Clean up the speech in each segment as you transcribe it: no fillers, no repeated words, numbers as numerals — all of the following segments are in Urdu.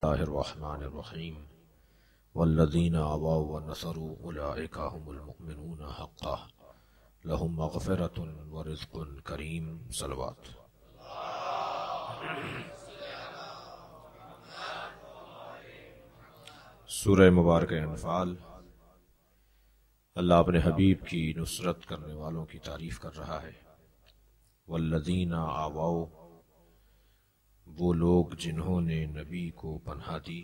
اللہ الرحمن الرحیم والذین آووا ونصروا اولئک هم المؤمنون حقا لهم مغفرۃ ورزق کریم۔ صلوات۔ سورہ مبارکہ انفال۔ اللہ اپنے حبیب کی نصرت کرنے والوں کی تعریف کر رہا ہے۔ والذین آووا، وہ لوگ جنہوں نے نبی کو پناہ دی،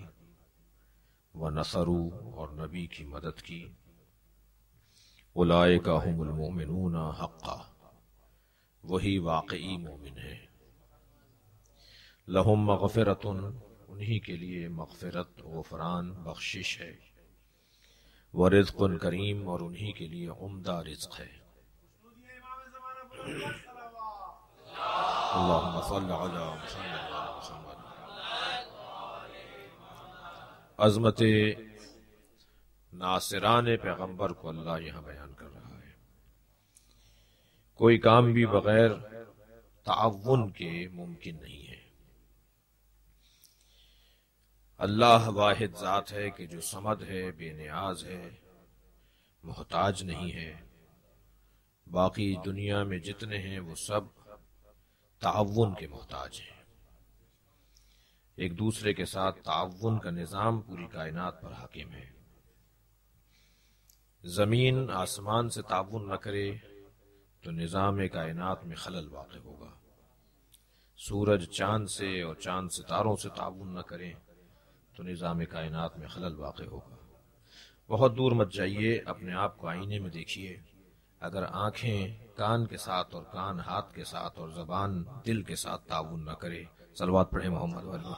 ونصروا، اور نبی کی مدد کی، اولئک هم المؤمنون حقا، وہی واقعی مومن ہیں، لہم مغفرۃ، انہی کے لیے مغفرت، غفران، بخشش ہے، ورزق کریم، اور انہی کے لیے عمدہ رزق ہے۔ اللہم صل علی محمد۔ عظمت ناصران پیغمبر کو اللہ یہاں بیان کر رہا ہے۔ کوئی کام بھی بغیر تعاون کے ممکن نہیں ہے۔ اللہ واحد ذات ہے کہ جو صمد ہے، بے نیاز ہے، محتاج نہیں ہے۔ باقی دنیا میں جتنے ہیں وہ سب تعاون کے محتاج ہیں۔ ایک دوسرے کے ساتھ تعاون کا نظام پوری کائنات پر حاکم ہے۔ زمین آسمان سے تعاون نہ کرے تو نظام کائنات میں خلل واقع ہوگا۔ سورج چاند سے اور چاند ستاروں سے تعاون نہ کرے تو نظام کائنات میں خلل واقع ہوگا۔ بہت دور مت جائیے، اپنے آپ کو آئینے میں دیکھیے۔ اگر آنکھیں کان کے ساتھ، اور کان ہاتھ کے ساتھ، اور زبان دل کے ساتھ تعاون نہ کرے، صلوات پڑھیں محمد والی۔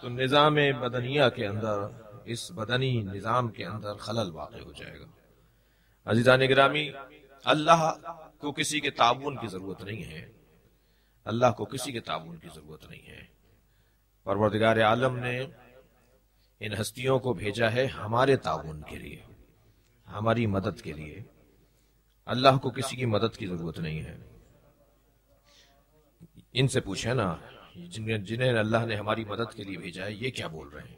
تو نظام بدنیہ کے اندر، اس بدنی نظام کے اندر خلل واقع ہو جائے گا۔ عزیزان گرامی، اللہ کو کسی کے تعاون کی ضرورت نہیں ہے۔ اللہ کو کسی کے تعاون کی ضرورت نہیں ہے۔ پروردگار عالم نے ان ہستیوں کو بھیجا ہے ہمارے تعاون کے لیے، ہماری مدد کے لیے۔ اللہ کو کسی کی مدد کی ضرورت نہیں ہے۔ ان سے پوچھیں نا، جنہیں اللہ نے ہماری مدد کے لیے بھیجا ہے، یہ کیا بول رہے ہیں؟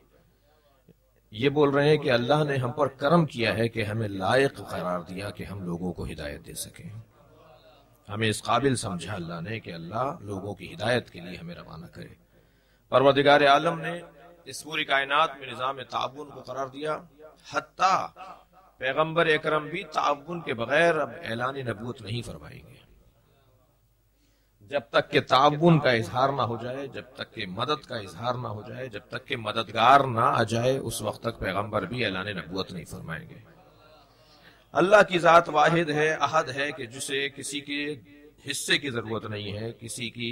یہ بول رہے ہیں کہ اللہ نے ہم پر کرم کیا ہے کہ ہمیں لائق قرار دیا کہ ہم لوگوں کو ہدایت دے سکیں۔ ہمیں اس قابل سمجھا اللہ نے کہ اللہ لوگوں کی ہدایت کے لیے ہمیں روانہ کرے۔ پروردگار عالم نے اس پوری کائنات میں نظام تعاون کو قرار دیا، حتیٰ پیغمبر اکرم بھی تعاون کے بغیر اب اعلان نبوت نہیں فرمائیں گے۔ جب تک کہ تعاون کا اظہار نہ ہو جائے، جب تک کہ مدد کا اظہار نہ ہو جائے، جب تک کہ مددگار نہ آ جائے، اس وقت تک پیغمبر بھی اعلان نبوت نہیں فرمائیں گے۔ اللہ کی ذات واحد ہے، احد ہے، کہ جسے کسی کے حصے کی ضرورت نہیں ہے، کسی کی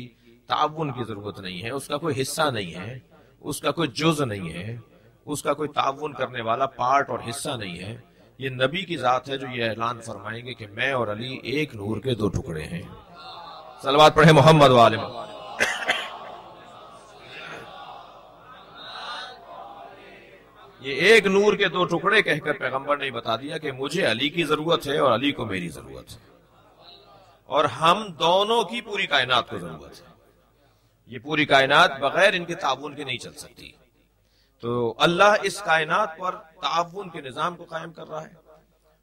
تعاون کی ضرورت نہیں ہے، اس کا کوئی حصہ نہیں ہے، اس کا کوئی جز نہیں ہے، اس کا کوئی تعاون کرنے والا پارٹ اور حصہ نہیں ہے۔ یہ نبی کی ذات ہے جو یہ اعلان فرمائیں گے کہ میں اور علی ایک نور کے دو ٹکڑے ہیں۔ صلوات پڑھیں محمد والے۔ یہ ایک نور کے دو ٹکڑے کہہ کر پیغمبر نے بتا دیا کہ مجھے علی کی ضرورت ہے اور علی کو میری ضرورت ہے، اور ہم دونوں کی پوری کائنات کو ضرورت ہے۔ یہ پوری کائنات بغیر ان کے تعاون کے نہیں چل سکتی۔ تو اللہ اس کائنات پر تعاون کے نظام کو قائم کر رہا ہے،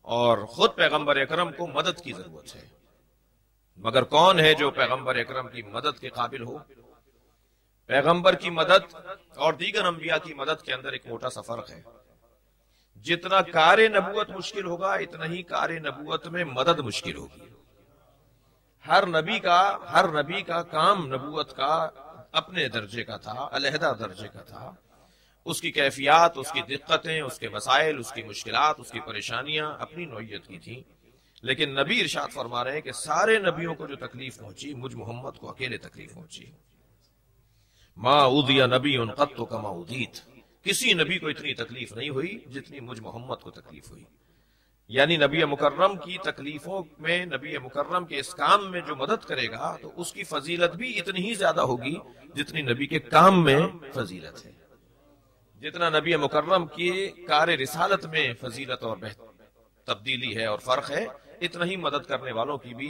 اور خود پیغمبر اکرم کو مدد کی ضرورت ہے۔ مگر کون ہے جو پیغمبر اکرم کی مدد کے قابل ہو؟ پیغمبر کی مدد اور دیگر انبیاء کی مدد کے اندر ایک موٹا سا فرق ہے۔ جتنا کار نبوت مشکل ہوگا، اتنا ہی کار نبوت میں مدد مشکل ہوگی۔ ہر نبی کا کام نبوت کا اپنے درجے کا تھا، علیحدہ درجے کا تھا۔ اس کی کیفیات، اس کی دقتیں، اس کے مسائل، اس کی مشکلات، اس کی پریشانیاں اپنی نوعیت کی تھیں۔ لیکن نبی ارشاد فرما رہے ہیں کہ سارے نبیوں کو جو تکلیف پہنچی، مجھ محمد کو اکیلے تکلیف پہنچی۔ ما اوذی نبی قط کما اوذیت، کسی نبی کو اتنی تکلیف نہیں ہوئی جتنی مجھ محمد کو تکلیف ہوئی۔ یعنی نبی مکرم کی تکلیفوں میں، نبی مکرم کے اس کام میں جو مدد کرے گا تو اس کی فضیلت بھی اتنی ہی زیادہ ہوگی جتنی نبی کے کام میں فضیلت ہے۔ جتنا نبی مکرم کی کار رسالت میں فضیلت اور تبدیلی ہے اور فرق ہے، اتنا ہی مدد کرنے والوں کی بھی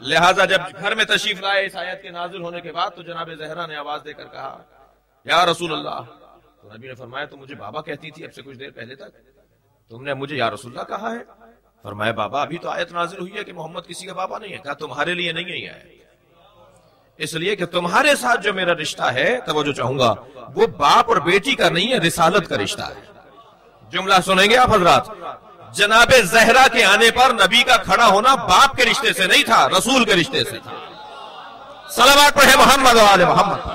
لہٰذا جب گھر میں تشریف لائے اس آیت کے نازل ہونے کے بعد تو جناب زہرا نے آواز دے کر کہا یا رسول اللہ. تو نبی نے فرمایا تو مجھے بابا کہتی تھی اب سے کچھ دیر پہلے تک, تم نے مجھے یا رسول اللہ کہا ہے. فرمایا بابا ابھی تو آیت نازل ہوئی ہے کہ محمد کسی کا بابا نہیں ہے. کہا تمہارے لیے نہیں ہے, اس لیے کہ تمہارے ساتھ جو میرا رشتہ ہے, توجہ چاہوں گا, وہ باپ اور بیٹی کا نہیں ہے, رسالت کا رشتہ ہے. جملہ سنیں گے آپ حضرات, جناب زہرا کے آنے پر نبی کا کھڑا ہونا باپ کے رشتے سے نہیں تھا, رسول کے رشتے سے تھا. صلوات پڑھے محمد و آل محمد.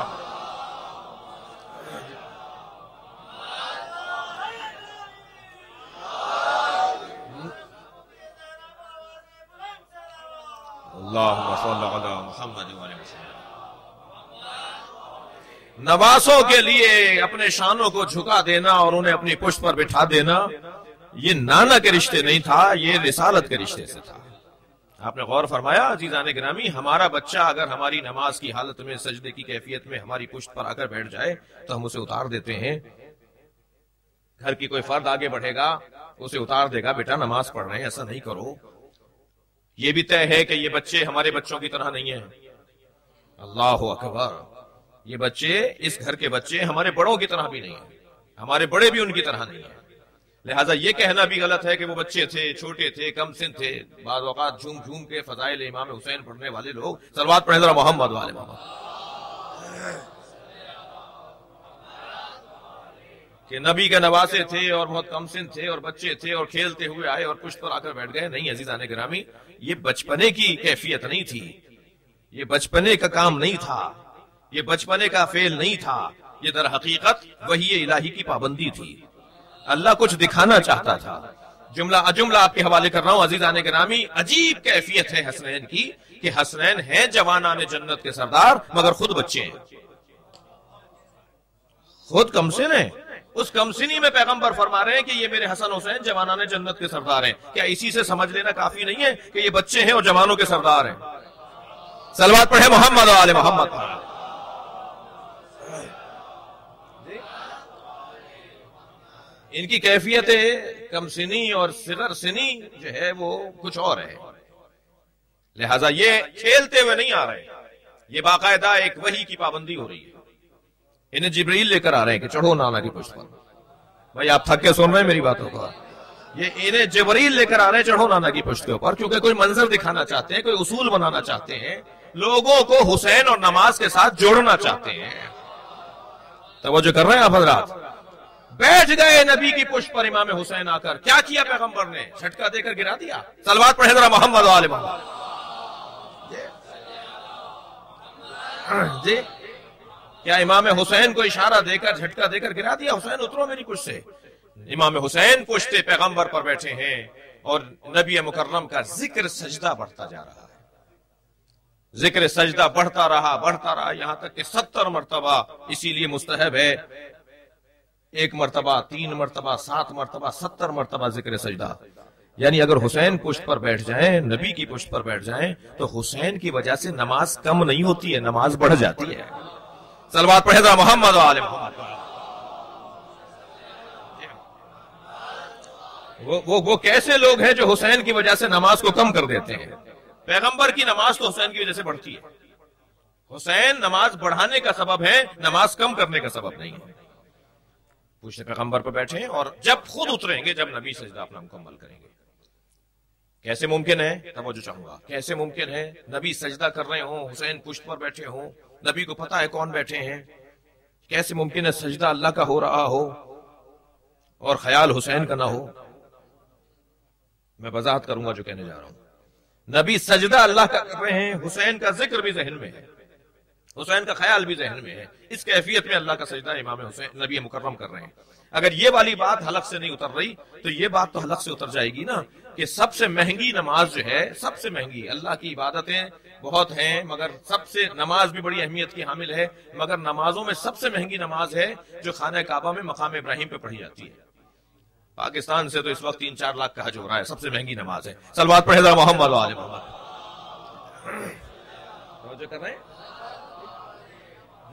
اللہم صلی علی محمد و آل محمد. نواسوں کے لیے اپنے شانوں کو جھکا دینا اور انہیں اپنی پشت پر بٹھا دینا, یہ نانا کے رشتے نہیں تھا, یہ رسالت کے رشتے سے تھا. آپ نے غور فرمایا عزیزان گرامی, ہمارا بچہ اگر ہماری نماز کی حالت میں سجدے کی کیفیت میں ہماری پشت پر آ کر بیٹھ جائے تو ہم اسے اتار دیتے ہیں. گھر کی کوئی فرد آگے بڑھے گا, اسے اتار دے گا, بیٹا نماز پڑھ رہے ہیں, ایسا نہیں کرو. یہ بھی طے ہے کہ یہ بچے ہمارے بچوں کی طرح نہیں ہیں. اللہ اکبر, یہ بچے, اس گھر کے بچے ہمارے بڑوں کی طرح بھی نہیں ہیں, ہمارے بڑے بھی ان کی طرح نہیں ہیں. لہٰذا یہ کہنا بھی غلط ہے کہ وہ بچے تھے, چھوٹے تھے, کم سن تھے. بعض اوقات جھوم جھوم کے فضائل امام حسین پڑھنے والے لوگ صلوات پڑھیں ذرا محمد والے محمد, کہ نبی کے نواسے تھے اور بہت کم سن تھے اور بچے تھے اور کھیلتے ہوئے آئے اور پشت پر آ کر بیٹھ گئے. نہیں عزیزان گرامی, یہ بچپنے کی کیفیت نہیں تھی, یہ بچپنے کا کام نہیں تھا, یہ بچپنے کا فعل نہیں تھا, یہ در حقیقت وحی الہی کی پابندی تھی. اللہ کچھ دکھانا چاہتا تھا. جملہ آپ کے حوالے کر رہا ہوں عزیزان گرامی, عجیب کیفیت ہے حسنین کی کہ حسنین ہیں جوانان جنت کے سردار مگر خود بچے ہیں, خود کمسن ہیں. اس کمسنی میں پیغمبر فرما رہے ہیں کہ یہ میرے حسن حسین جوانان جنت کے سردار ہیں. کیا اسی سے سمجھ لینا کافی نہیں ہے کہ یہ بچے ہیں اور جوانوں کے سردار ہیں؟ صلوات پڑھے محمد و آل محمد. ان کی کیفیت کم سنی اور صغر سنی جو ہے وہ کچھ اور ہے. لہذا یہ کھیلتے ہوئے نہیں آ رہے, یہ باقاعدہ ایک وحی کی پابندی ہو رہی ہے. انہیں جبریل لے کر آ رہے ہیں کہ چڑھو نانا کی پشت پر. بھائی آپ تھک کے سن رہے ہیں میری باتوں کو, یہ انہیں جبریل لے کر آ رہے ہیں چڑھو نانا کی پشت کے اوپر, کیونکہ کوئی منظر دکھانا چاہتے ہیں, کوئی اصول بنانا چاہتے ہیں, لوگوں کو حسین اور نماز کے ساتھ جوڑنا چاہتے ہیں. توجہ کر رہے ہیں آپ حضرات؟ بیٹھ گئے نبی کی پشت پر امام حسین آ کر. کیا کیا پیغمبر نے؟ جھٹکا دے کر گرا دیا. صلوات پڑھے ذرا محمد و آل محمد. جی کیا امام حسین کو اشارہ دے کر جھٹکا دے کر گرا دیا؟ حسین اترو میری پشت سے. امام حسین پشت پیغمبر پر بیٹھے ہیں اور نبی مکرم کا ذکر سجدہ بڑھتا جا رہا ہے. ذکر سجدہ بڑھتا رہا یہاں تک کہ 70 مرتبہ. اسی لیے مستحب ہے 1 مرتبہ 3 مرتبہ 7 مرتبہ 70 مرتبہ ذکر سجدہ. یعنی اگر حسین پشت پر بیٹھ جائیں, نبی کی پشت پر بیٹھ جائیں, تو حسین کی وجہ سے نماز کم نہیں ہوتی ہے, نماز بڑھ جاتی ہے. صلوات پڑھے ذرا محمد و آل محمد. وہ کیسے لوگ ہیں جو حسین کی وجہ سے نماز کو کم کر دیتے ہیں؟ پیغمبر کی نماز تو حسین کی وجہ سے بڑھتی ہے. حسین نماز بڑھانے کا سبب ہے, نماز کم کرنے کا سبب نہیں ہے. پوچھتے پیغمبر پر بیٹھے ہیں اور جب خود اتریں گے, جب نبی سجدہ اپنا مکمل کریں گے. کیسے ممکن ہے؟ توجہ چاہوں گا. کیسے ممکن ہے نبی سجدہ کر رہے ہوں, حسین پشت پر بیٹھے ہوں, نبی کو پتا ہے کون بیٹھے ہیں؟ کیسے ممکن ہے سجدہ اللہ کا ہو رہا ہو اور خیال حسین کا نہ ہو؟ میں وضاحت کروں گا جو کہنے جا رہا ہوں. نبی سجدہ اللہ کا کر رہے ہیں, حسین کا ذکر بھی ذہن میں ہے, حسین کا خیال بھی ذہن میں ہے. اس کیفیت میں اللہ کا سجدہ امام حسین نبی مکرم کر رہے ہیں. اگر یہ والی بات حلق سے نہیں اتر رہی تو یہ بات تو حلق سے اتر جائے گی نا, کہ سب سے مہنگی نماز جو ہے, سب سے مہنگی. اللہ کی عبادتیں بہت ہیں مگر سب سے نماز بھی بڑی اہمیت کی حامل ہے, مگر نمازوں میں سب سے مہنگی نماز ہے جو خانہ کعبہ میں مقام ابراہیم پہ پڑھی جاتی ہے. پاکستان سے تو اس وقت 3-4 لاکھ کا حج ہو رہا ہے, سب سے مہنگی نماز ہے. صلوات پڑھے ذرا محمد و آل محمد. توجہ کر رہے ہیں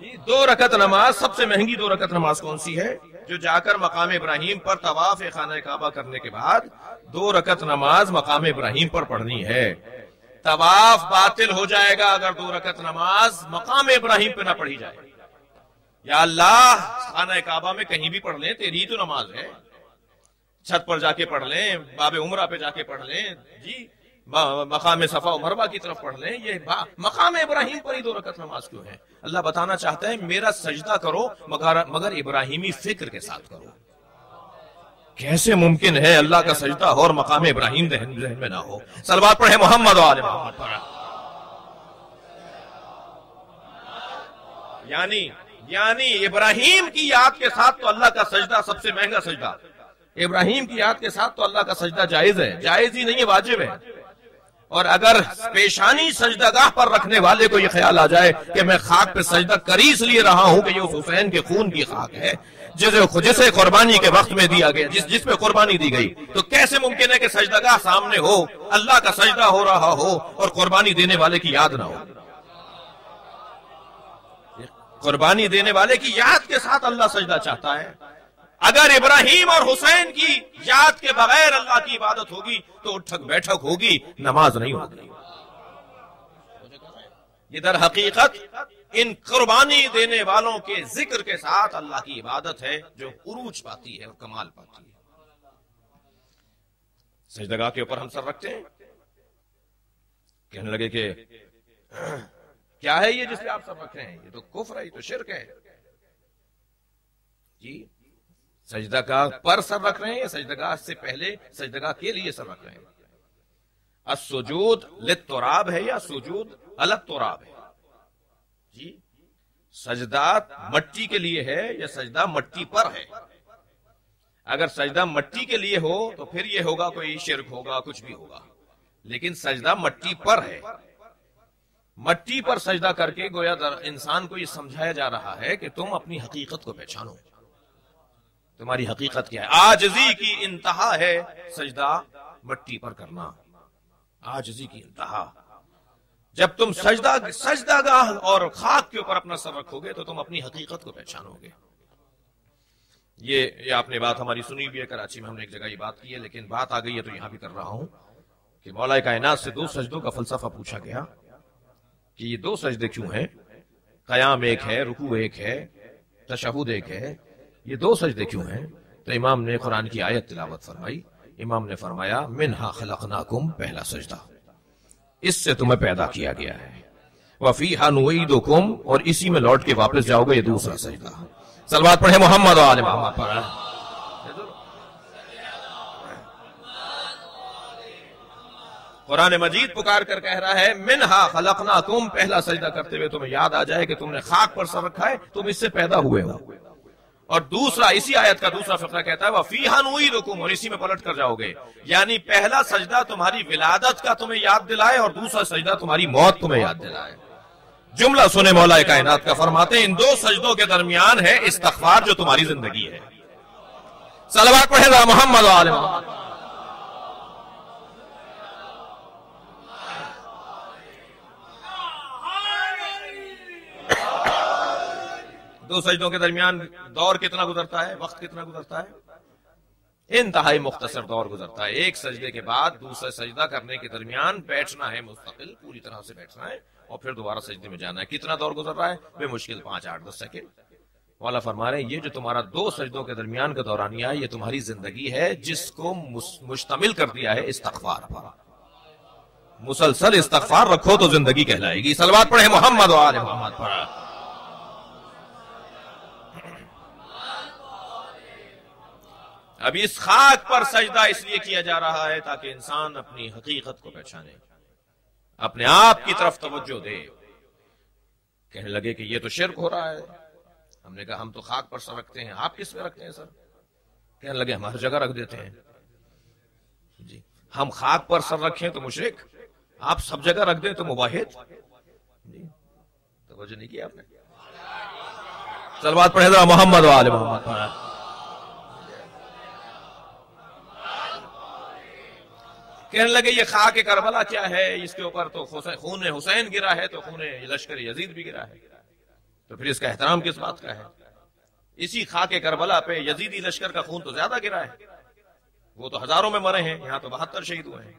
جی؟ 2 رکعت نماز, سب سے مہنگی 2 رکعت نماز کون سی ہے؟ جو جا کر مقام ابراہیم پر طواف خانہ کعبہ کرنے کے بعد 2 رکعت نماز مقام ابراہیم پر پڑھنی ہے. طواف باطل ہو جائے گا اگر 2 رکعت نماز مقام ابراہیم پہ نہ پڑھی جائے. یا اللہ خانہ کعبہ میں کہیں بھی پڑھ لیں، تیری تو نماز ہے، چھت پر جا کے پڑھ لیں، باب عمرہ پہ جا کے پڑھ لیں، جی مقام صفا و مروہ کی طرف پڑھ لیں، یہ مقام ابراہیم پر ہی 2 رکعت نماز کیوں ہے؟ اللہ بتانا چاہتا ہے میرا سجدہ کرو مگر ابراہیمی فکر کے ساتھ کرو. کیسے ممکن ہے اللہ کا سجدہ اور مقام ابراہیم ذہن میں نہ ہو؟ صلوات پڑھیں محمد و آل محمد پر. یعنی ابراہیم کی یاد کے ساتھ تو اللہ کا سجدہ سب سے مہنگا سجدہ. ابراہیم کی یاد کے ساتھ تو اللہ کا سجدہ جائز ہے، جائز ہی نہیں ہے، واجب ہے. اور اگر پیشانی سجدہ گاہ پر رکھنے والے کو یہ خیال آ جائے کہ میں خاک پہ سجدہ کر اس لیے رہا ہوں کہ یہ حسین کے خون کی خاک ہے جسے قربانی کے وقت میں دیا گیا، جس پہ قربانی دی گئی، تو کیسے ممکن ہے کہ سجدہ گاہ سامنے ہو، اللہ کا سجدہ ہو رہا ہو اور قربانی دینے والے کی یاد نہ ہو؟ قربانی دینے والے کی یاد کے ساتھ اللہ سجدہ چاہتا ہے. اگر ابراہیم اور حسین کی یاد کے بغیر اللہ کی عبادت ہوگی تو اٹھک بیٹھک ہوگی، نماز نہیں ہوگی. یہ در حقیقت ان قربانی دینے والوں کے ذکر کے ساتھ اللہ کی عبادت ہے جو عروج پاتی ہے اور کمال پاتی ہے. سجدگاہ کے اوپر ہم سر رکھتے ہیں، کہنے لگے کہ کیا ہے یہ جس پہ آپ سر رکھ رہے ہیں؟ یہ تو کفر ہے، یہ تو شرک ہے. جی سجدگاہ پر سر رکھ رہے ہیں یا سجدگاہ سے پہلے سجدگاہ کے لیے سر رکھ رہے ہیں؟ السجود للتراب ہے یا سجود علی التراب ہے؟ جی سجدہ مٹی کے لیے ہے یا سجدہ مٹی پر ہے؟ اگر سجدہ مٹی کے لیے ہو تو پھر یہ ہوگا کوئی شرک ہوگا، کچھ بھی ہوگا. لیکن سجدہ مٹی پر ہے، مٹی پر سجدہ کر کے گویا انسان کو یہ سمجھایا جا رہا ہے کہ تم اپنی حقیقت کو پہچانو. تمہاری حقیقت کیا ہے؟ عاجزی کی انتہا ہے سجدہ مٹی پر کرنا، عاجزی کی انتہا. جب تم سجدہ گاہ اور خاک کے اوپر اپنا سر رکھو گے تو تم اپنی حقیقت کو پہچانو گے. یہ آپ نے بات ہماری سنی بھی ہے، کراچی میں ہم نے ایک جگہ یہ بات کی ہے، لیکن بات آ گئی ہے تو یہاں بھی کر رہا ہوں کہ مولا کائنات سے 2 سجدوں کا فلسفہ پوچھا گیا کہ یہ 2 سجدے کیوں ہیں؟ قیام ایک ہے، رکوع ایک ہے، تشہد ایک ہے، یہ 2 سجدے کیوں ہیں؟ تو امام نے قرآن کی آیت تلاوت فرمائی. امام نے فرمایا منہا خلقناکم، پہلا سجدہ، اس سے تمہیں پیدا کیا گیا ہے. وفیہا نعیدکم، اور اسی میں لوٹ کے واپس جاؤ گے، یہ دوسرا سجدہ. صلوات پڑھیں محمد و آل محمد پر. قرآن مجید پکار کر کہہ رہا ہے منہا خلقناکم، پہلا سجدہ کرتے ہوئے تمہیں یاد آ جائے کہ تم نے خاک پر سر رکھا ہے، تم اس سے پیدا ہوئے ہو. اور دوسرا، اسی آیت کا دوسرا فقرہ کہتا ہے وَفِيهَا نُعِيدُكُمْ، اور اسی میں پلٹ کر جاؤ گے. یعنی پہلا سجدہ تمہاری ولادت کا تمہیں یاد دلائے اور دوسرا سجدہ تمہاری موت تمہیں یاد دلائے. جملہ سنے مولا کائنات کا، فرماتے ہیں ان 2 سجدوں کے درمیان ہے استغفار جو تمہاری زندگی ہے. صلوات پڑھیں ذرا محمد و آل محمد. 2 سجدوں کے درمیان دور کتنا گزرتا ہے، وقت کتنا گزرتا ہے؟ انتہائی مختصر دور گزرتا ہے. ایک سجدے کے بعد دوسرا سجدہ کرنے کے درمیان بیٹھنا ہے، مستقل پوری طرح سے بیٹھنا ہے اور پھر دوبارہ سجدے میں جانا ہے. کتنا دور گزر رہا ہے؟ بے مشکل 5 8 10 سیکنڈ. والا فرما رہے ہیں یہ جو تمہارا 2 سجدوں کے درمیان کا دورانیہ ہے، یہ تمہاری زندگی ہے جس کو مشتمل کر دیا ہے استغفار پر. مسلسل استغفار رکھو تو زندگی کہلائے گی. صلوات پڑھیں محمد و آل محمد پر. اب اس خاک پر سجدہ اس لیے کیا جا رہا ہے تاکہ انسان اپنی حقیقت کو پہچانے، اپنے آپ کی طرف توجہ دے. کہنے لگے کہ یہ تو شرک ہو رہا ہے. ہم نے کہا ہم تو خاک پر سر رکھتے ہیں، آپ کس پہ رکھتے ہیں سر؟ کہنے لگے ہم ہر جگہ رکھ دیتے ہیں. جی ہم خاک پر سر رکھیں تو مشرک، آپ سب جگہ رکھ دیں تو مباحد. جی توجہ نہیں کیا آپ نے. صلوات پڑھیں ذرا محمد و آل محمد پر. کہنے لگے یہ خاک کربلا کیا ہے؟ اس کے اوپر تو خون حسین گرا ہے تو خون لشکر یزید بھی گرا ہے، تو پھر اس کا احترام کس بات کا ہے؟ اسی خاک کربلا پہ یزیدی لشکر کا خون تو زیادہ گرا ہے، وہ تو ہزاروں میں مرے ہیں، یہاں تو 72 شہید ہوئے ہیں.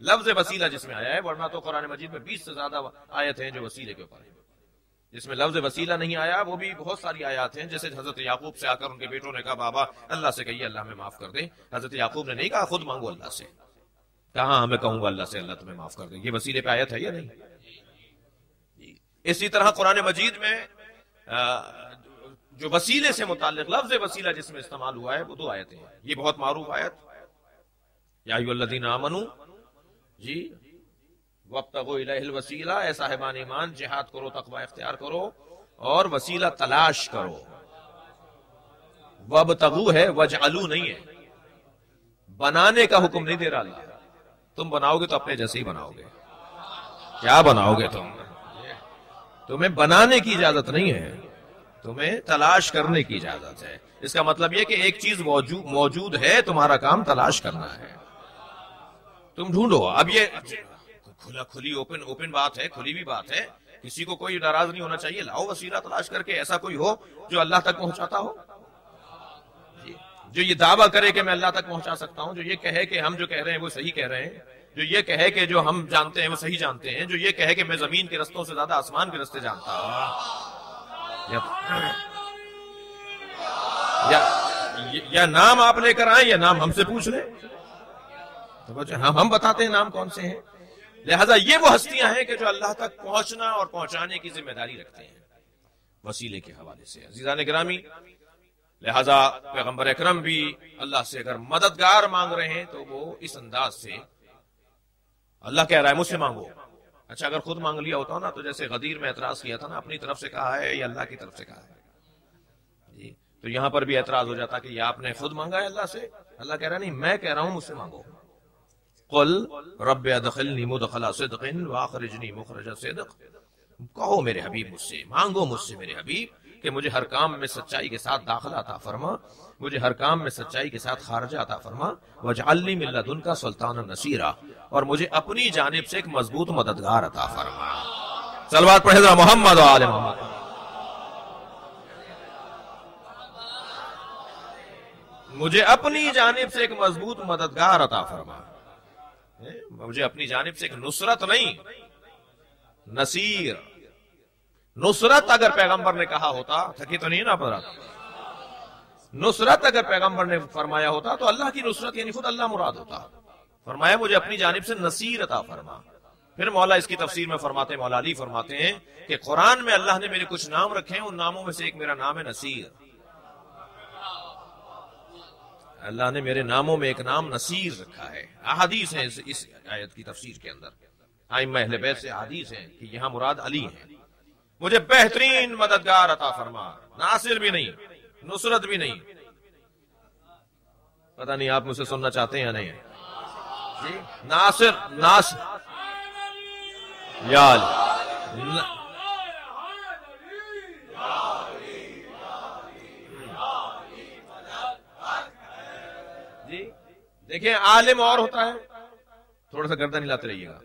لفظ وسیلہ جس میں آیا ہے، ورنہ تو قرآن مجید میں 20 سے زیادہ آیت ہیں جو وسیلے کے اوپر ہیں۔ جس میں لفظ وسیلہ نہیں آیا وہ بھی بہت ساری آیات ہیں، جیسے حضرت یعقوب سے آ کر ان کے بیٹوں نے کہا بابا اللہ سے کہیے اللہ ہمیں معاف کر دے۔ حضرت یعقوب نے نہیں کہا خود مانگو اللہ سے، کہاں ہمیں کہوں گا اللہ سے اللہ تمہیں معاف کر دے۔ یہ وسیلے پہ آیت ہے یا نہیں؟ اسی طرح قرآن مجید میں جو وسیلے سے متعلق لفظ وسیلہ جس میں استعمال ہوا ہے وہ 2 آیتیں ہیں۔ یہ بہت معروف آیت یا ایھا الذین آمنوا جی وابتغوا الیہ الوسیلہ، اے صاحبان ایمان جہاد کرو، تقوی اختیار کرو اور وسیلہ تلاش کرو۔ وابتغوا ہے، وجعلوا نہیں ہے، بنانے کا حکم نہیں دے رہا اللہ۔ تم بناؤ گے تو اپنے جیسے ہی بناؤ گے، کیا بناؤ گے تمہیں بنانے کی اجازت نہیں ہے، تمہیں تلاش کرنے کی اجازت ہے۔ اس کا مطلب یہ کہ ایک چیز موجود ہے، تمہارا کام تلاش کرنا ہے، تم ڈھونڈو۔ اب یہ کھلی اوپن بات ہے، کھلی بھی بات ہے، کسی کو کوئی ناراض نہیں ہونا چاہیے۔ لاؤ وسیلہ تلاش کر کے، ایسا کوئی ہو جو اللہ تک پہنچاتا ہو، جو یہ دعویٰ کرے کہ میں اللہ تک پہنچا سکتا ہوں، جو یہ کہے کہ ہم جو کہہ رہے ہیں وہ صحیح کہہ رہے ہیں، جو یہ کہے کہ جو ہم جانتے ہیں وہ صحیح جانتے ہیں، جو یہ کہے کہ میں زمین کے رستوں سے زیادہ آسمان کے رستے جانتا ہوں۔ یا نام آپ لے کر آئیں یا نام ہم سے پوچھ لیں، ہم بتاتے ہیں نام کون سے ہیں۔ لہذا یہ وہ ہستیاں ہیں کہ جو اللہ تک پہنچنا اور پہنچانے کی ذمہ داری رکھتے ہیں وسیلے کے حوالے سے۔ عزیزان گرامی، لہذا پیغمبر اکرم بھی اللہ سے اگر مددگار مانگ رہے ہیں تو وہ اس انداز سے، اللہ کہہ رہا ہے مجھ سے مانگو۔ اچھا اگر خود مانگ لیا ہوتا نا، تو جیسے غدیر میں اعتراض کیا تھا نا، اپنی طرف سے کہا ہے یا اللہ کی طرف سے کہا ہے جی، تو یہاں پر بھی اعتراض ہو جاتا کہ یہ آپ نے خود مانگا ہے اللہ سے۔ اللہ کہہ رہا نہیں، میں کہہ رہا ہوں مجھ سے مانگو۔ قل رب ادخلنی مدخل صدق واخرجنی مخرج صدق، کہو میرے حبیب مجھ سے، مانگو مجھ سے میرے حبیب کہ مجھے ہر کام میں سچائی کے ساتھ داخلہ عطا فرما، مجھے ہر کام میں سچائی کے ساتھ خارجہ عطا فرما، واجعلنی من لدنک سلطانا نصیرا، اور مجھے اپنی جانب سے ایک مضبوط مددگار عطا فرما۔ صلوات پڑھے ذرا محمد و آل محمد۔ مجھے اپنی جانب سے ایک مضبوط مددگار عطا فرما، مجھے اپنی جانب سے ایک نصرت نہیں، نصیر۔ نصرت اگر پیغمبر نے کہا ہوتا، تھکی تو نہیں نا پڑا، نصرت اگر پیغمبر نے فرمایا ہوتا تو اللہ کی نصرت یعنی خود اللہ مراد ہوتا۔ فرمایا مجھے اپنی جانب سے نصیر عطا فرما۔ پھر مولا اس کی تفسیر میں فرماتے ہیں، مولا علی فرماتے ہیں کہ قرآن میں اللہ نے میرے کچھ نام رکھے ہیں، ان ناموں میں سے ایک میرا نام ہے نصیر۔ اللہ نے میرے ناموں میں ایک نام نصیر رکھا ہے۔ احادیث ہیں اس آیت کی تفسیر کے اندر، ائمہ اہل بیت سے احادیث ہیں کہ یہاں مراد علی ہیں۔ مجھے بہترین مددگار عطا فرما، ناصر بھی نہیں، نصرت بھی نہیں۔ پتہ نہیں آپ مجھ سے سننا چاہتے ہیں یا نہیں جی؟ ناصر یا جی دیکھیں، عالم اور ہوتا ہے، تھوڑا سا گردن ہلاتے رہیے گا،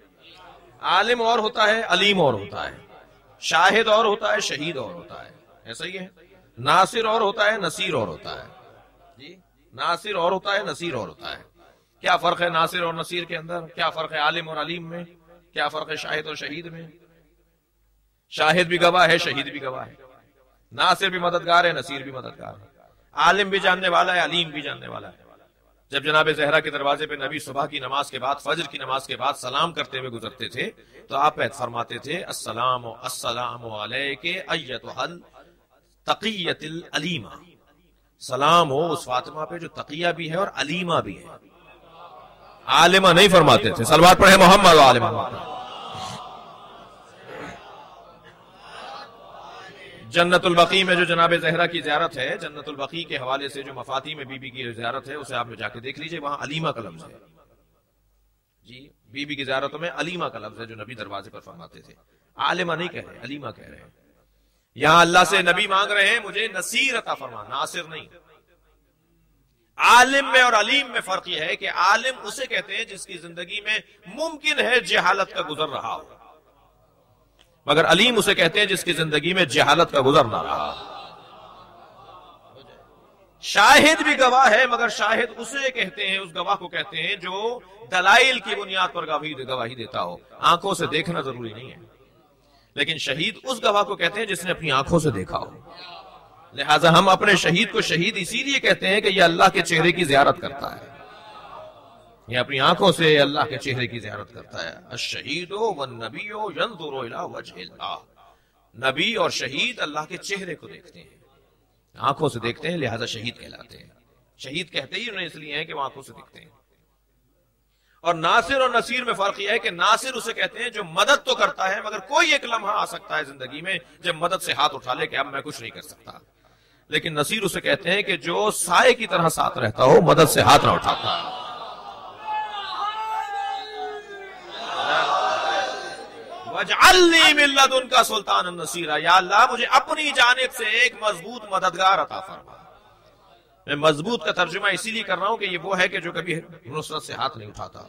عالم اور ہوتا ہے، علیم اور ہوتا ہے، شاہد اور ہوتا ہے، شہید اور ہوتا ہے، ایسا ہی ہے۔ ناصر اور ہوتا ہے، نصیر اور ہوتا ہے جی، ناصر اور ہوتا ہے، نصیر اور ہوتا ہے۔ کیا فرق ہے ناصر اور نصیر کے اندر؟ کیا فرق ہے عالم اور علیم میں؟ کیا فرق ہے شاہد اور شہید میں؟ شاہد بھی گواہ ہے، شہید بھی گواہ ہے، ناصر بھی مددگار ہے، نصیر بھی مددگار ہے، عالم بھی جاننے والا ہے، علیم بھی جاننے والا ہے۔ جب جناب زہرا کے دروازے پہ نبی صبح کی نماز کے بعد، فجر کی نماز کے بعد سلام کرتے ہوئے گزرتے تھے تو آپ فرماتے تھے السلام علیک ایتھا التقیۃ العلیمہ، سلام ہو اس فاطمہ پہ جو تقیہ بھی ہے اور علیمہ بھی ہے، عالمہ نہیں فرماتے تھے۔ صلوات پڑھے محمد و آل محمد۔ جنت البقیع میں جو جناب زہرا کی زیارت ہے، جنت البقیع کے حوالے سے جو مفاتی میں بی بی کی زیارت ہے، اسے آپ جا کے دیکھ لیجئے، وہاں علیمہ کا لفظ ہے جی، بی بی کی زیارتوں میں علیمہ کا لفظ ہے جو نبی دروازے پر فرماتے تھے۔ عالمہ نہیں کہہ رہے، علیمہ کہہ رہے ہیں۔ یہاں اللہ سے نبی مانگ رہے ہیں مجھے نصیر عطا فرما، ناصر نہیں۔ عالم میں اور علیم میں فرق یہ ہے کہ عالم اسے کہتے ہیں جس کی زندگی میں ممکن ہے جہالت کا گزر رہا ہو، مگر علیم اسے کہتے ہیں جس کی زندگی میں جہالت کا گزر نہ رہا۔ شاہد بھی گواہ ہے، مگر شاہد اسے کہتے ہیں، اس گواہ کو کہتے ہیں جو دلائل کی بنیاد پر گواہی دیتا ہو، آنکھوں سے دیکھنا ضروری نہیں ہے، لیکن شہید اس گواہ کو کہتے ہیں جس نے اپنی آنکھوں سے دیکھا ہو۔ لہٰذا ہم اپنے شہید کو شہید اسی لیے کہتے ہیں کہ یہ اللہ کے چہرے کی زیارت کرتا ہے، یہ اپنی آنکھوں سے اللہ کے چہرے کی زیارت کرتا ہے۔ الشہید والنبی ينظر الى وجه اللہ، نبی اور شہید اللہ کے چہرے کو دیکھتے ہیں، آنکھوں سے دیکھتے ہیں، لہذا شہید کہلاتے ہیں۔ شہید کہتے ہی انہیں اس لیے ہیں کہ وہ آنکھوں سے دیکھتے ہیں۔ اور ناصر اور نصیر میں فرق یہ ہے کہ ناصر اسے کہتے ہیں جو مدد تو کرتا ہے، مگر کوئی ایک لمحہ آ سکتا ہے زندگی میں جب مدد سے ہاتھ اٹھا لے کہ اب میں کچھ نہیں کر سکتا، لیکن نصیر اسے کہتے ہیں کہ جو سائے کی طرح ساتھ رہتا ہو، مدد سے ہاتھ نہ اٹھاتا۔ وَاجْعَلْنِي مِن لَّدُنْكَ سُلْطَانًا نَصِيرًا، یا اللہ مجھے اپنی جانب سے ایک مضبوط مددگار عطا فرما۔ میں مضبوط کا ترجمہ اسی لیے کر رہا ہوں کہ یہ وہ ہے کہ جو کبھی نصرت سے ہاتھ نہیں اٹھاتا۔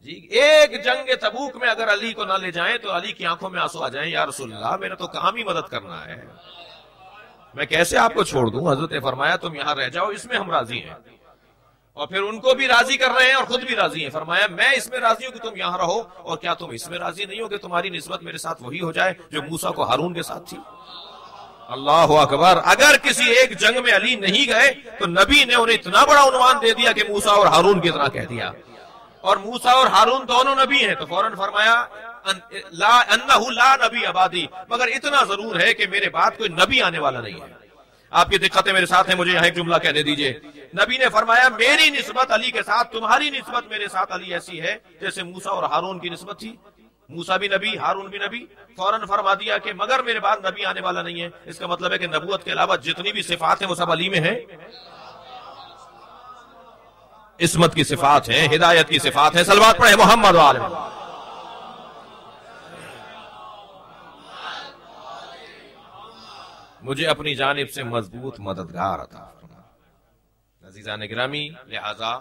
جی ایک جنگ تبوک میں اگر علی کو نہ لے جائیں تو علی کی آنکھوں میں آنسو آ جائیں، یا رسول اللہ میرا تو کام ہی مدد کرنا ہے، میں کیسے آپ کو چھوڑ دوں؟ حضرت نے فرمایا تم یہاں رہ جاؤ، اس میں ہم راضی ہیں، اور پھر ان کو بھی راضی کر رہے ہیں اور خود بھی راضی ہیں۔ فرمایا میں اس میں راضی ہوں کہ تم یہاں رہو، اور کیا تم اس میں راضی نہیں ہو کہ تمہاری نسبت میرے ساتھ وہی ہو جائے جو موسیٰ کو ہارون کے ساتھ تھی؟ اللہ اکبر! اگر کسی ایک جنگ میں علی نہیں گئے تو نبی نے انہیں اتنا بڑا عنوان دے دیا کہ موسیٰ اور ہارون کی طرح کہہ دیا، اور موسیٰ اور ہارون دونوں نبی ہیں، تو فوراً فرمایا انہ لا نبی عبادی، مگر اتنا ضرور ہے کہ میرے بعد کوئی نبی آنے والا نہیں ہے۔ آپ کی دقتیں میرے ساتھ ہیں، مجھے یہاں ایک جملہ کہنے دیجئے۔ نبی نے فرمایا میری نسبت علی کے ساتھ، تمہاری نسبت میرے ساتھ علی ایسی ہے جیسے موسیٰ اور ہارون کی نسبت تھی، موسیٰ بھی نبی، ہارون بھی نبی۔ فوراً فرما دیا کہ مگر میرے بعد نبی آنے والا نہیں ہے، اس کا مطلب ہے کہ نبوت کے علاوہ جتنی بھی صفات ہیں وہ سب علی میں ہیں۔ عصمت کی صفات ہیں، ہدایت کی صفات ہیں، صلوات پڑھے محمد و آل محمد۔ مجھے اپنی جانب سے مضبوط مددگار عطا فرما۔ عزیزان گرامی، لہذا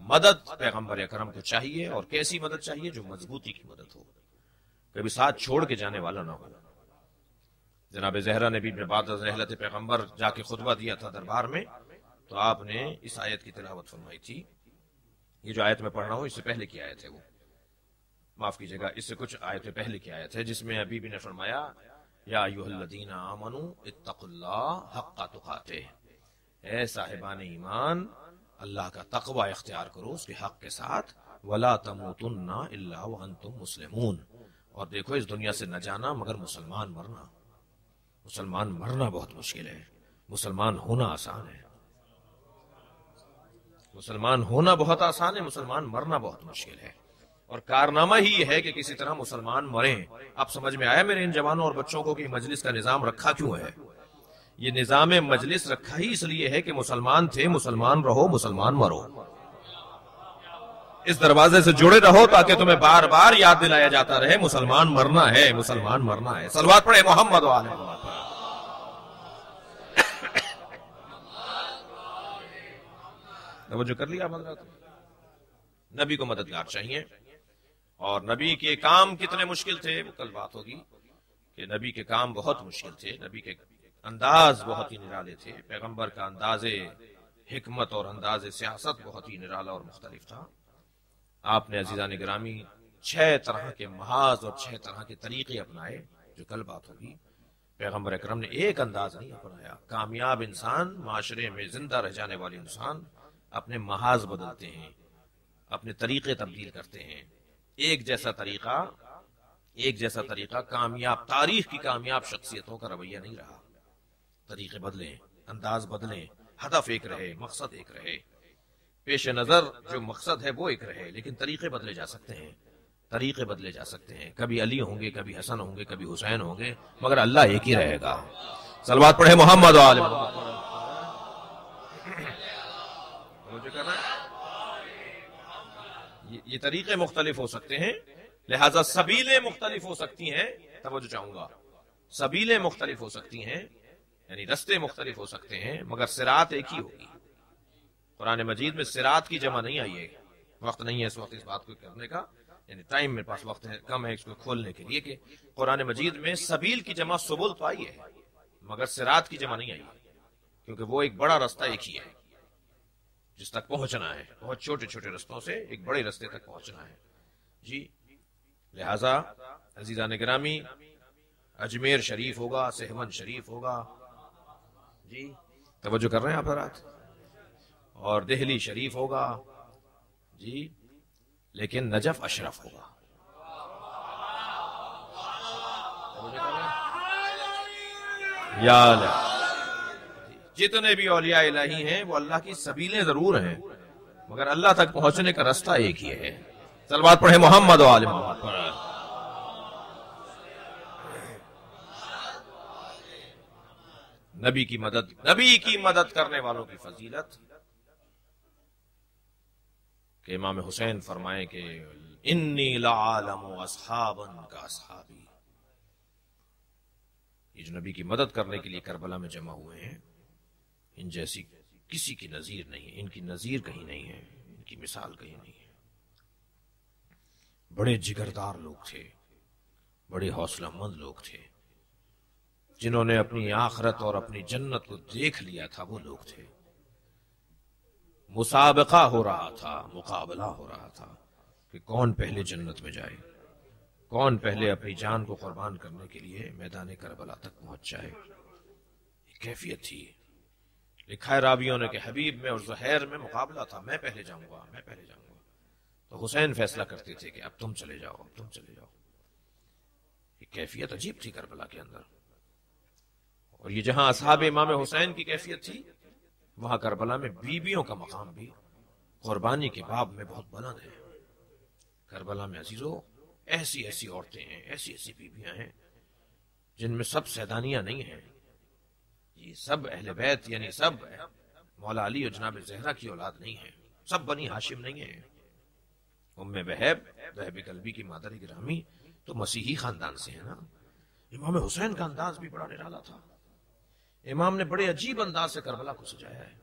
مدد پیغمبر اکرم کو چاہیے، اور کیسی مدد چاہیے؟ جو مضبوطی کی مدد ہو، کبھی ساتھ چھوڑ کے جانے والا نہ ہو۔ جناب زہرا نے بھی بعد از رحلت پیغمبر جا کے خطبہ دیا تھا دربار میں، تو آپ نے اس آیت کی تلاوت فرمائی تھی۔ یہ جو آیت میں پڑھ رہا ہوں اس سے پہلے کی آیت ہے، وہ معاف کیجئے گا، اس سے کچھ آیتیں پہلے کی آیت ہے، جس میں ابھی بھی نے فرمایا یا ایھا الذین آمنوا اتقوا اللہ حق تقاتہ، اے صاحبان ایمان اللہ کا تقوی اختیار کرو اس کے حق کے ساتھ، ولا تموتن الا وانتم مسلمون، اور دیکھو اس دنیا سے نہ جانا مگر مسلمان مرنا۔ مسلمان مرنا بہت مشکل ہے، مسلمان ہونا آسان ہے۔ مسلمان ہونا بہت آسان ہے، مسلمان مرنا بہت مشکل ہے، اور کارنامہ ہی یہ ہے کہ کسی طرح مسلمان مریں۔ اب سمجھ میں آیا میرے ان جوانوں اور بچوں کو کہ مجلس کا نظام رکھا کیوں ہے؟ یہ نظام مجلس رکھا ہی اس لیے ہے کہ مسلمان تھے، مسلمان رہو، مسلمان مرو، اس دروازے سے جڑے رہو تاکہ تمہیں بار بار یاد دلایا جاتا رہے مسلمان مرنا ہے، مسلمان مرنا ہے۔ صلوات پڑھے محمد و آل محمد۔ توجہ کر لیا حضرات؟ نبی کو مددگار چاہیے، اور نبی کے کام کتنے مشکل تھے وہ کل بات ہوگی، کہ نبی کے کام بہت مشکل تھے، نبی کے انداز بہت ہی نرالے تھے، پیغمبر کا انداز حکمت اور انداز سیاست بہت ہی نرالا اور مختلف تھا۔ آپ نے عزیزان گرامی 6 طرح کے محاذ اور 6 طرح کے طریقے اپنائے، جو کل بات ہوگی۔ پیغمبر اکرم نے ایک انداز نہیں اپنایا۔ کامیاب انسان، معاشرے میں زندہ رہ جانے والے انسان اپنے محاذ بدلتے ہیں، اپنے طریقے تبدیل کرتے ہیں۔ ایک جیسا طریقہ کامیاب، تاریخ کی کامیاب شخصیتوں کا رویہ نہیں رہا۔ طریقے بدلیں، انداز بدلیں، ہدف ایک رہے، مقصد ایک رہے، پیش نظر جو مقصد ہے وہ ایک رہے، لیکن طریقے بدلے جا سکتے ہیں، طریقے بدلے جا سکتے ہیں۔ کبھی علی ہوں گے، کبھی حسن ہوں گے، کبھی حسین ہوں گے، مگر اللہ ایک ہی رہے گا۔ صلوات پڑھے محمد و آل محمد۔ یہ طریقے مختلف ہو سکتے ہیں، لہذا سبیلیں مختلف ہو سکتی ہیں۔ توجہ چاہوں گا، سبیلیں مختلف ہو سکتی ہیں، یعنی رستے مختلف ہو سکتے ہیں، مگر صراط ایک ہی ہوگی۔ قرآن مجید میں صراط کی جمع نہیں آئی ہے، وقت نہیں ہے اس وقت اس بات کو کرنے کا، یعنی ٹائم میرے پاس وقت ہے کم ہے اس کو کھولنے کے لیے، کہ قرآن مجید میں سبیل کی جمع سبل تو آئی ہے، مگر صراط کی جمع نہیں آئی ہے۔ کیونکہ وہ ایک بڑا رستہ ایک ہی ہے جس تک پہنچنا ہے، بہت چھوٹے چھوٹے رستوں سے ایک بڑے رستے تک پہنچنا ہے جی۔ لہذا عزیزان گرامی، اجمیر شریف ہوگا، سہون شریف ہوگا جی، توجہ کر رہے ہیں آپ حضرات، اور دہلی شریف ہوگا جی، لیکن نجف اشرف ہوگا۔ یا اللہ، جتنے بھی اولیاء الہی ہیں وہ اللہ کی سبیلیں ضرور ہیں، مگر اللہ تک پہنچنے کا رستہ ایک ہی ہے۔ صلوات پڑھیں محمد و آل محمد پر۔ نبی کی مدد کرنے والوں کی فضیلت کہ امام حسین فرمائے کہ انی لعالم اصحابا کا اصحابی، یہ جو نبی کی مدد کرنے کے لیے کربلا میں جمع ہوئے ہیں، ان جیسی کسی کی نظیر نہیں ہے، ان کی نظیر کہیں نہیں ہے، ان کی مثال کہیں نہیں ہے۔ بڑے جگردار لوگ تھے، بڑے حوصلہ مند لوگ تھے، جنہوں نے اپنی آخرت اور اپنی جنت کو دیکھ لیا تھا، وہ لوگ تھے۔ مسابقہ ہو رہا تھا، مقابلہ ہو رہا تھا کہ کون پہلے جنت میں جائے، کون پہلے اپنی جان کو قربان کرنے کے لیے میدان کربلا تک پہنچ جائے۔ یہ کیفیت تھی۔ لکھا ہے راویوں نے کہ حبیب میں اور زہیر میں مقابلہ تھا، میں پہلے جاؤں گا، میں پہلے جاؤں گا، تو حسین فیصلہ کرتے تھے کہ اب تم چلے جاؤ، اب تم چلے جاؤ۔ یہ کیفیت عجیب تھی کربلا کے اندر۔ اور یہ جہاں اصحاب امام حسین کی کیفیت تھی، وہاں کربلا میں بیویوں کا مقام بھی قربانی کے باب میں بہت بلند ہے۔ کربلا میں عزیزو ایسی ایسی عورتیں ہیں، ایسی ایسی بیویاں ہیں جن میں سب سیدانیاں نہیں ہیں، یہ سب اہل بیت یعنی سب مولا علی اور جناب زہرا کی اولاد نہیں ہیں، سب بنی ہاشم نہیں ہیں۔ ام وہب قلبی کی مادر گرامی تو مسیحی خاندان سے ہے نا۔ امام حسین کا انداز بھی بڑا نرالا تھا۔ امام نے بڑے عجیب انداز سے کربلا کو سجایا ہے۔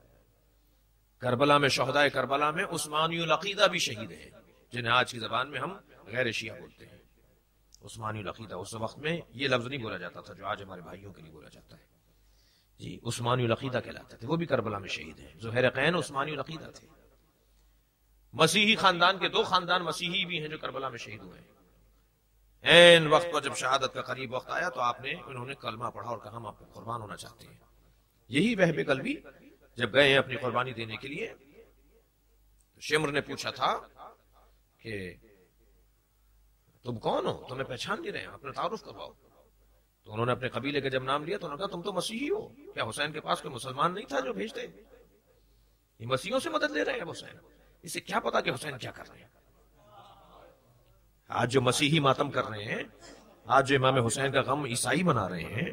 کربلا میں شہدائے کربلا میں عثمانی العقیدہ بھی شہید ہیں، جنہیں آج کی زبان میں ہم غیر شیعہ بولتے ہیں۔ عثمانی العقیدہ اس وقت میں یہ لفظ نہیں بولا جاتا تھا جو آج ہمارے بھائیوں کے لیے بولا جاتا ہے جی، عثمانی العقیدہ کہلاتے تھے، وہ بھی کربلا میں شہید ہیں۔ زہیرقین عثمانی العقیدہ تھے۔ مسیحی خاندان کے 2 خاندان مسیحی بھی ہیں جو کربلا میں شہید ہوئے ہیں۔ این وقت پر جب شہادت کا قریب وقت آیا تو انہوں نے کلمہ پڑھا اور کہا ہم آپ کو قربان ہونا چاہتے ہیں۔ یہی وہب قلبی جب گئے ہیں اپنی قربانی دینے کے لیے، تو شمر نے پوچھا تھا کہ تم کون ہو، تمہیں پہچان نہیں رہے ہیں، اپنا تعارف کرواؤ۔ تو انہوں نے اپنے قبیلے کا جب نام لیا تو انہوں نے کہا تم تو مسیحی ہو، کیا حسین کے پاس کوئی مسلمان نہیں تھا جو بھیجتے؟ یہ مسیحیوں سے مدد لے رہے ہیں حسین، اسے کیا پتا کہ حسین کیا کر رہے ہیں۔ آج جو مسیحی ماتم کر رہے ہیں، آج جو امام حسین کا غم عیسائی منا رہے ہیں،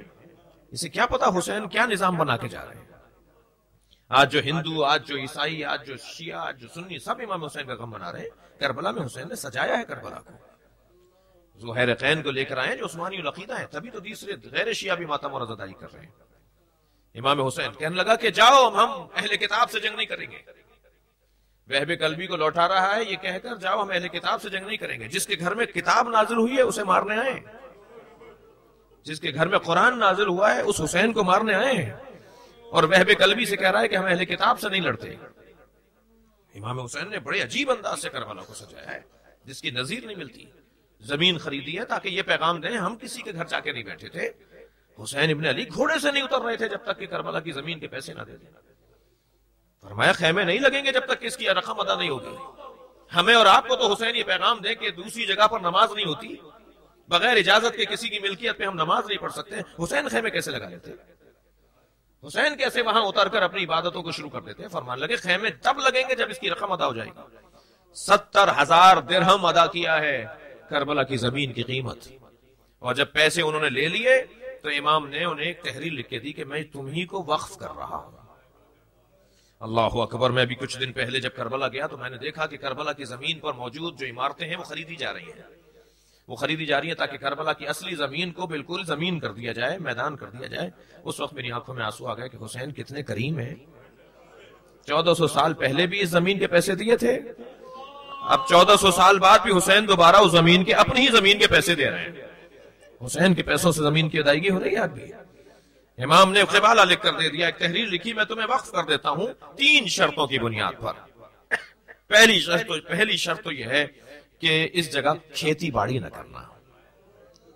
اسے کیا پتا حسین کیا نظام بنا کے جا رہے ہیں۔ آج جو ہندو، آج جو عیسائی، آج جو شیعہ، آج جو سنی، سب امام حسین کا غم منا رہے ہیں۔ کربلا میں حسین نے سجایا ہے کربلا کو، زہیرقین کو لے کر آئے جو عثمانی العقیدہ ہے، تبھی تو دوسرے غیر شیعہ بھی ماتم اور عزاداری کر رہے ہیں۔ امام حسین کہنے لگا کہ جاؤ، ہم اہل کتاب سے جنگ نہیں کریں گے۔ وہب قلبی کو لوٹا رہا ہے یہ کہہ کر جاؤ ہم اہل کتاب سے جنگ نہیں کریں گے۔ جس کے گھر میں کتاب نازل ہوئی ہے اسے مارنے آئے ہیں، جس کے گھر میں قرآن نازل ہوا ہے اس حسین کو مارنے آئے ہیں، اور وہب قلبی سے کہہ رہا ہے کہ ہم اہل کتاب سے نہیں لڑتے۔ امام حسین نے بڑے عجیب انداز سے کربلا کو سجایا ہے جس کی نظیر نہیں ملتی۔ زمین خریدی ہے تاکہ یہ پیغام دیں ہم کسی کے گھر جا کے نہیں بیٹھے تھے، حسین ابن علی گھوڑے سے نہیں اتر رہے تھے جب تک کہ کربلا کی زمین کے پیسے نہ دے دیں۔ فرمایا خیمے نہیں لگیں گے جب تک کہ اس کی رقم ادا نہیں ہوگی۔ ہمیں اور آپ کو تو حسین یہ پیغام دے کہ دوسری جگہ پر نماز نہیں ہوتی، بغیر اجازت کے کسی کی ملکیت پہ ہم نماز نہیں پڑھ سکتے۔ حسین خیمے کیسے لگا لیتے؟ حسین کیسے وہاں اتر کر اپنی عبادتوں کو شروع کر دیتے؟ فرمان لگے خیمے تب لگیں گے جب اس کی رقم ادا ہو جائے گی۔ 70,000 درہم ادا کیا ہے کربلا کی زمین کی قیمت، اور جب پیسے انہوں نے لے لیے تو امام نے انہیں ایک تحریر لکھ کے دی کہ میں تمہیں کو وقف کر رہا ہوں۔ اللہ اکبر۔ میں ابھی کچھ دن پہلے جب کربلا گیا تو میں نے دیکھا کہ کربلا کی زمین پر موجود جو عمارتیں ہیں وہ خریدی جا رہی ہیں، وہ خریدی جا رہی ہیں تاکہ کربلا کی اصلی زمین کو بالکل زمین کر دیا جائے، میدان کر دیا جائے۔ اس وقت میری آنکھوں میں آنسو آ گئے کہ حسین کتنے کریم ہیں۔ 1400 سال پہلے بھی اس زمین کے پیسے دیے تھے، اب 1400 سال بعد بھی حسین دوبارہ اس زمین کے، اپنی ہی زمین کے پیسے دے رہے ہیں۔ حسین کے پیسوں سے زمین کی ادائیگی ہو رہی ہے آج بھی۔ امام نے قبالہ لکھ کر دے دیا، ایک تحریر لکھی، میں تمہیں وقف کر دیتا ہوں 3 شرطوں کی بنیاد پر۔ پہلی شرط تو یہ ہے کہ اس جگہ کھیتی باڑی نہ کرنا،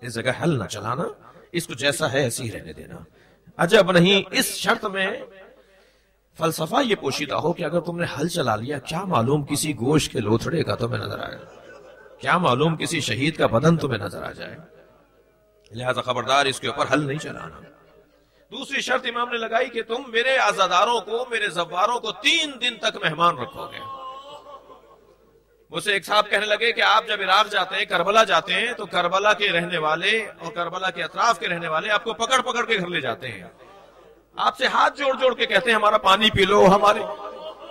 اس جگہ ہل نہ چلانا، اس کو جیسا ہے ایسے ہی رہنے دینا۔ عجب نہیں اس شرط میں فلسفہ یہ پوشیدہ ہو کہ اگر تم نے ہل چلا لیا، کیا معلوم کسی گوشت کے لوتھڑے کا تمہیں نظر آئے، کیا معلوم کسی شہید کا بدن تمہیں نظر آ جائے، لہذا خبردار اس کے اوپر ہل نہیں چلانا۔ دوسری شرط امام نے لگائی کہ تم میرے عزاداروں کو، میرے زواروں کو 3 دن تک مہمان رکھو گے۔ مجھ سے ایک صاحب کہنے لگے کہ آپ جب عراق جاتے ہیں، کربلا جاتے ہیں، تو کربلا کے رہنے والے اور کربلا کے اطراف کے رہنے والے آپ کو پکڑ پکڑ کے گھر لے جاتے ہیں، آپ سے ہاتھ جوڑ جوڑ کے کہتے ہیں ہمارا پانی پی لو،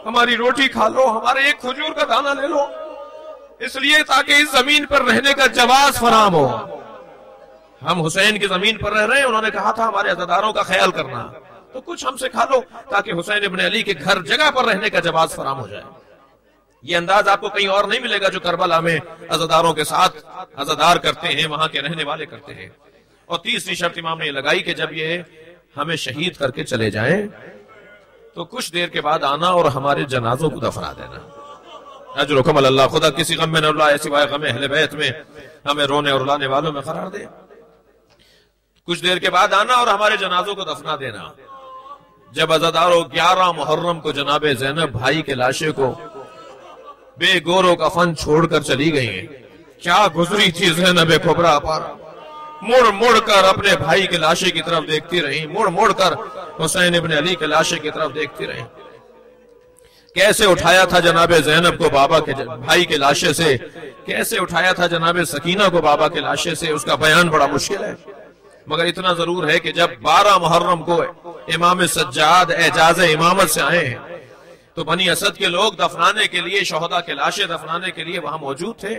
ہماری روٹی کھا لو، ہمارے ایک کھجور کا دانہ لے لو، اس لیے تاکہ اس زمین پر رہنے کا جواز فراہم ہو۔ ہم حسین کی زمین پر رہ رہے ہیں، انہوں نے کہا تھا ہمارے عزاداروں کا خیال کرنا، تو کچھ ہم سے کھا لو تاکہ حسین ابن علی کے گھر جگہ پر رہنے کا جواز فراہم ہو جائے۔ یہ انداز آپ کو کہیں اور نہیں ملے گا جو کربلا میں عزاداروں کے ساتھ عزادار کرتے ہیں، وہاں کے رہنے والے کرتے ہیں۔ اور تیسری شرط امام نے یہ لگائی کہ جب یہ ہمیں شہید کر کے چلے جائیں تو کچھ دیر کے بعد آنا اور ہمارے جنازوں کو دفنا دینا۔ اجرکم اللہ، خدا کسی غم میں نہ رلائے سوائے غم اہل بیت میں، ہمیں رونے اور رلانے والوں میں قرار دے۔ کچھ دیر کے بعد آنا اور ہمارے جنازوں کو دفنا دینا۔ جب عزاداروں 11 محرم کو جناب زینب بھائی کے لاشے کو بے گورو کا فن چھوڑ کر چلی گئی ہیں، کیا گزری تھی زینب کبریٰ پر، مڑ مڑ کر اپنے بھائی کے لاشے کی طرف دیکھتی رہی، مڑ مڑ کر حسین ابن علی کے لاشے کی طرف دیکھتی رہی۔ کیسے اٹھایا تھا جناب زینب کو بابا کے بھائی کے لاشے سے، کیسے اٹھایا تھا جناب سکینہ کو بابا کے لاشے سے، اس کا بیان بڑا مشکل ہے، مگر اتنا ضرور ہے کہ جب 12 محرم کو امام سجاد اعجاز امامت سے آئے ہیں تو بنی اسد کے لوگ دفنانے کے لیے، شہداء کے لاشیں دفنانے کے لیے وہاں موجود تھے۔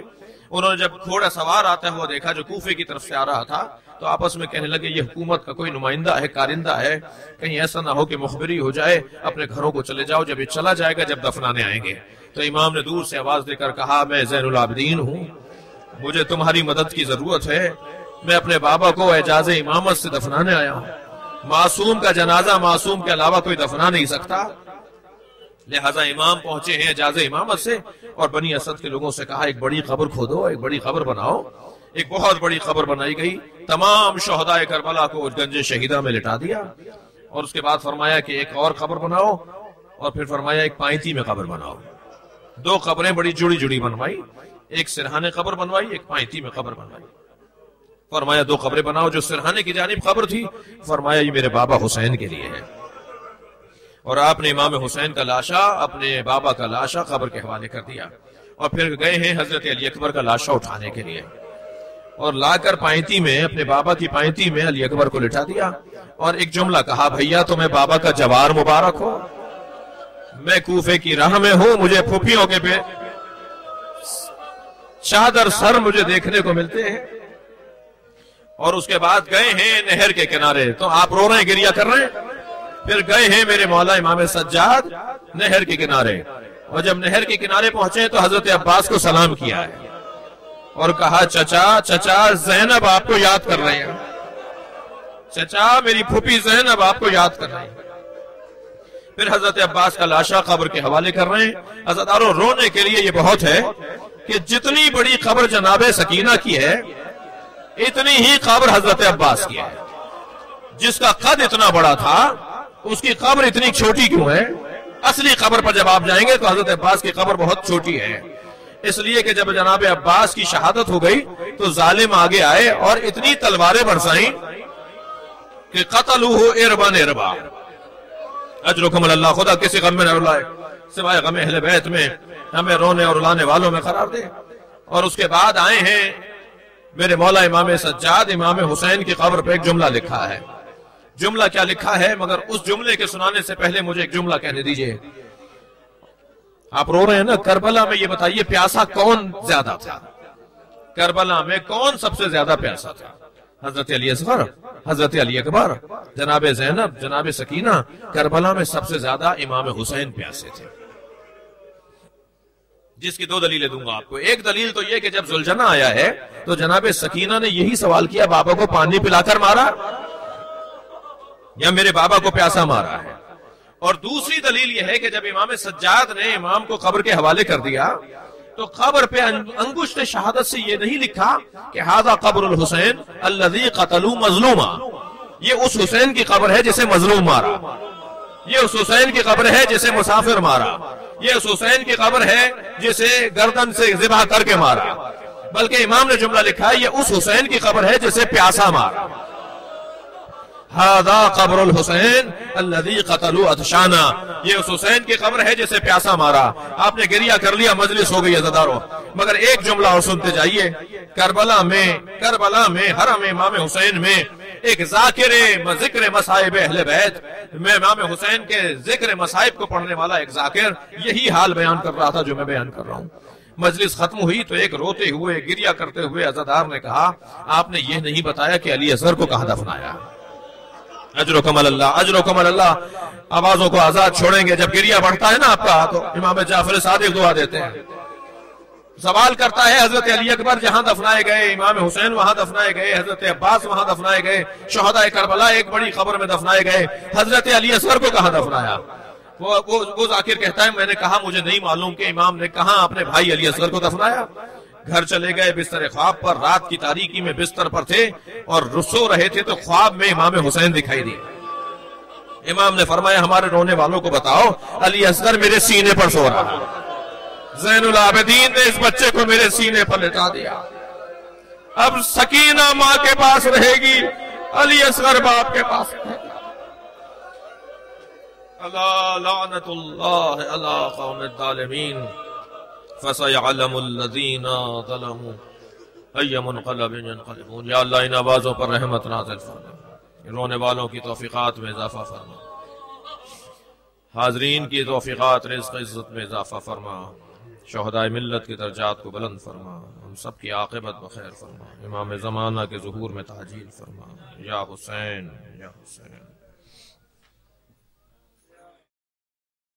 انہوں نے جب گھوڑا سوار آتا ہوا دیکھا جو کوفے کی طرف سے آ رہا تھا تو آپس میں کہنے لگے یہ حکومت کا کوئی نمائندہ ہے، کارندہ ہے، کہیں ایسا نہ ہو کہ مخبری ہو جائے، اپنے گھروں کو چلے جاؤ، جب یہ چلا جائے گا جب دفنانے آئیں گے۔ تو امام نے دور سے آواز دے کر کہا میں زین العابدین ہوں، مجھے تمہاری مدد کی ضرورت ہے، میں اپنے بابا کو اعجاز امامت سے دفنانے آیا ہوں، معصوم کا جنازہ معصوم کے علاوہ کوئی دفنا نہیں سکتا، لہذا امام پہنچے ہیں اعجاز امامت سے، اور بنی اسد کے لوگوں سے کہا ایک بڑی قبر کھودو، ایک بڑی قبر بناؤ۔ ایک بہت بڑی قبر بنائی گئی، تمام شہداء کربلا کو گنج شہیدہ میں لٹا دیا، اور اس کے بعد فرمایا کہ ایک اور قبر بناؤ، اور پھر فرمایا ایک پائنتی میں قبر بناؤ۔ 2 قبریں بڑی جڑی جڑی بنوائی، ایک سرہانے قبر بنوائی، ایک پائنتی میں قبر بنوائی۔ فرمایا 2 قبریں بناؤ، جو سرہانے کی جانب قبر تھی فرمایا یہ میرے بابا حسین کے لیے ہے، اور آپ نے امام حسین کا لاشا، اپنے بابا کا لاشا قبر کے حوالے کر دیا، اور پھر گئے ہیں حضرت علی اکبر کا لاشا اٹھانے کے لیے، اور لا کر پائنتی میں، اپنے بابا کی پائنتی میں علی اکبر کو لٹا دیا، اور ایک جملہ کہا بھیا تمہیں بابا کا جوار مبارک ہو، میں کوفے کی راہ میں ہوں، مجھے پھوپھیوں کے پہ چادر سر مجھے دیکھنے کو ملتے ہیں۔ اور اس کے بعد گئے ہیں نہر کے کنارے، تو آپ رو رہے ہیں، گریہ کر رہے ہیں، پھر گئے ہیں میرے مولا امام سجاد نہر کے کنارے، اور جب نہر کے کنارے پہنچے تو حضرت عباس کو سلام کیا ہے اور کہا چچا زینب آپ کو یاد کر رہے ہیں، چچا میری پھوپھی زینب آپ کو یاد کر رہے ہیں۔ پھر حضرت عباس کا لاشا قبر کے حوالے کر رہے ہیں۔ عزاداروں رونے کے لیے یہ بہت ہے کہ جتنی بڑی قبر جناب سکینہ کی ہے اتنی ہی قبر حضرت عباس کی ہے، جس کا قد اتنا بڑا تھا اس کی قبر اتنی چھوٹی کیوں ہے؟ اصلی قبر پر جب آپ جائیں گے تو حضرت عباس کی قبر بہت چھوٹی ہے، اس لیے کہ جب جناب عباس کی شہادت ہو گئی تو ظالم آگے آئے اور اتنی تلواریں برسائیں کہ قتلوہ اربا اربا۔ اجرکم اللہ، خدا کسی غم میں نہ رلائے سوائے غم اہل بیت میں، ہمیں رونے اور رلانے والوں میں قرار دے۔ اور اس کے بعد آئے ہیں میرے مولا امام سجاد، امام حسین کی قبر پہ ایک جملہ لکھا ہے۔ جملہ کیا لکھا ہے؟ مگر اس جملے کے سنانے سے پہلے مجھے ایک جملہ کہنے دیجئے۔ آپ رو رہے ہیں نا، کربلا میں یہ بتائیے پیاسا کون زیادہ تھا؟ کربلا میں کون سب سے زیادہ پیاسا تھا؟ حضرت علی اصغر، حضرت علی اکبر، جناب زینب، جناب سکینہ؟ کربلا میں سب سے زیادہ امام حسین پیاسے تھے، جس کی 2 دلیلیں دوں گا آپ کو۔ ایک دلیل تو یہ کہ جب ذوالجنہ آیا ہے تو جناب سکینہ نے یہی سوال کیا، بابا کو پانی پلا کر مارا؟ یا میرے بابا کو پیاسا مارا ہے. اور دوسری دلیل یہ ہے کہ جب امام سجاد نے امام کو قبر کے حوالے کر دیا تو قبر پہ انگشت شہادت سے یہ نہیں لکھا کہ ھذا قبر الحسین الذی قتلوا مظلوما، یہ اس حسین کی قبر ہے جسے مظلوم مارا، یہ اس حسین کی قبر ہے جسے مسافر مارا، یہ اس حسین کی قبر ہے جسے گردن سے ذبح کر کے مارا، بلکہ امام نے جملہ لکھا ہے یہ اس حسین کی قبر ہے جسے پیاسا مارا. ھذا قبر الحسین الذی قتلوا عطشانا، یہ اس حسین کی قبر ہے جسے پیاسا مارا. آپ نے گریہ کر لیا، مجلس ہو گئی عزادارو، مگر ایک جملہ اور سنتے جائیے. کربلا میں حرم امام حسین میں ایک ذکر مصائب اہل بیت میں امام حسین کے ذکر مصائب کو پڑھنے والا ایک ذاکر یہی حال بیان کر رہا تھا جو میں بیان کر رہا ہوں. مجلس ختم ہوئی تو ایک روتے ہوئے گریہ کرتے ہوئے عزادار نے کہا آپ نے یہ نہیں بتایا کہ علی اصغر کو کہاں دفنایا. اجرکم اللہ، اجرکم اللہ. آوازوں کو آزاد چھوڑیں گے. جب گریہ بڑھتا ہے نا آپ کا تو امام جعفر صادق دعا دیتے ہیں. سوال کرتا ہے حضرت علی اکبر جہاں دفنائے گئے، امام حسین وہاں دفنائے گئے، حضرت عباس وہاں دفنائے گئے، شہداء کربلا ایک بڑی قبر میں دفنائے گئے، حضرت علی اصغر کو کہاں دفنایا؟ وہ ذاکر کہتا ہے میں نے کہا مجھے نہیں معلوم کہ امام نے کہاں اپنے بھائی علی اصغر کو دفنایا. گھر چلے گئے، بستر خواب پر، رات کی تاریکی میں بستر پر تھے اور سو رہے تھے تو خواب میں امام حسین دکھائی دیے. امام نے فرمایا ہمارے رونے والوں کو بتاؤ علی اصغر میرے سینے پر سو رہا ہے. زین العابدین نے اس بچے کو میرے سینے پر لٹا دیا. اب سکینہ ماں کے پاس رہے گی، علی اصغر باپ کے پاس رہے گا. اللہ لعنت اللہ علی قوم الظالمین فسيعلم الذين ظلموا أي منقلب ينقلبون. یا اللہ ان آوازوں پر رحمت نازل فرما، رونے والوں کی توفیقات میں اضافہ فرما، حاضرین کی توفیقات رزق عزت میں اضافہ فرما، شہداء ملت کی درجات کو بلند فرما، ہم سب کی عاقبت بخیر فرما، امام زمانہ کے ظہور میں تعجیل فرما. یا حسین یا حسین.